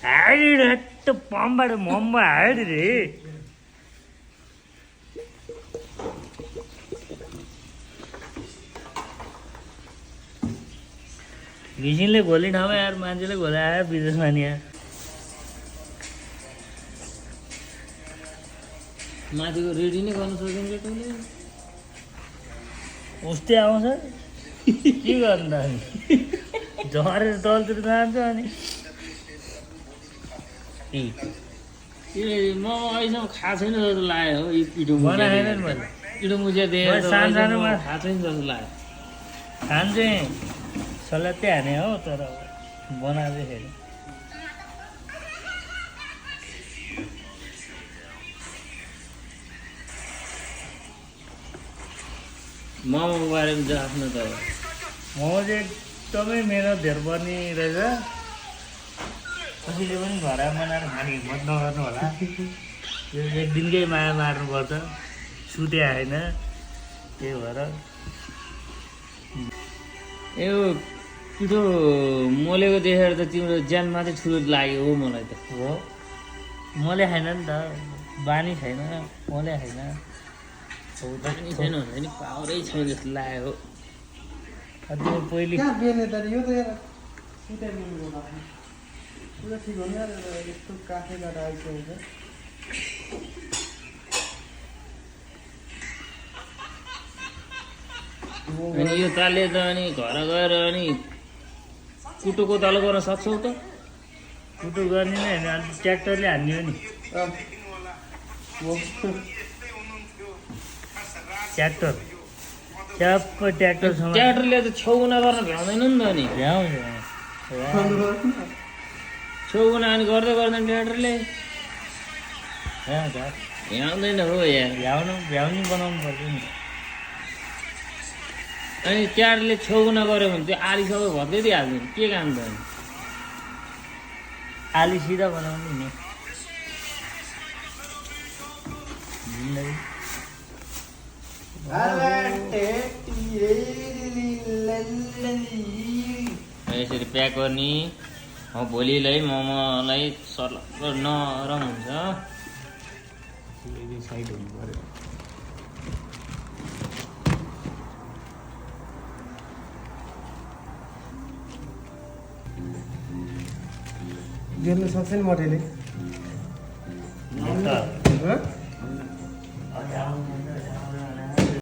ಹಾಡಿಟ್ಟು ಪಾಂಬಾಡು ಮೊಮ್ಮ ಹಾಡಿರಿ घिसिनले घोली ठाउँमा यार मान्छेले घोलायो विदेशमा नि यार माथिको रेडी नै गर्नु सकिन्छ तैँले उस्तै आउँछ के गर्नु त अनि झरेर तलतिर जान्छ अनि म अहिलेसम्म खाएको छैन जस्तो लाग्यो हो यो पिठो बनाएन नि मैले पिठो मुजिया देखेर सानो सानोमा खाएको छैन जस्तो लाग्यो खान चाहिँ सल्यात्तै हाने हो तर बनाउँदैखेरि मोमोको बारेमा चाहिँ आफ्नो त मोमो चाहिँ एकदमै मेहनत धेर पर्ने रहेछ कसैले पनि घर बनाएर खाने हिम्मत नगर्नु होला यो एक दिनकै माया मार्नुपर्छ सुते आएन त्यही भएर यो पिठो मोलेको देखेर त तिम्रो ज्यान मात्रै ठुलो लाग्यो हो मलाई त हो मैले खाइन नि त बानी छैन मैले खाइन बानी छैन भन्दा नि पावरै छैन जस्तो लाग्यो हो त्यो पहिले अनि यो तालले त अनि घर गएर अनि कुटोको तल गर्न सक्छौ त कुटो गर्ने नै होइन अनि ट्र्याक्टरले हान्ने हो नि ट्र्याक्टर ट्याप्प ट्र्याक्टरसँग ट्र्याक्टरले त छेउना गर्न भ्याउँदैन नि त अनि भ्याउँछ छेउना अनि गर्दै गर्दैन ट्र्याक्टरले भ्याउँछ भ्याउँदैन हो यार भ्याउने बनाउनु पर्छ नि अनि ट्र्याक्टरले छेउना गऱ्यो भने त्यो आली सबै भत्दै दिइहाल्छ नि के काम त अनि आली सिधा बनाउने नि जिन्दगी यसरी प्याक गर्ने भोलिलाई मोमोलाई सर्लक्क नरम हुन्छ साइड हुनु पऱ्यो गिर्नु सक्छ नि मटेले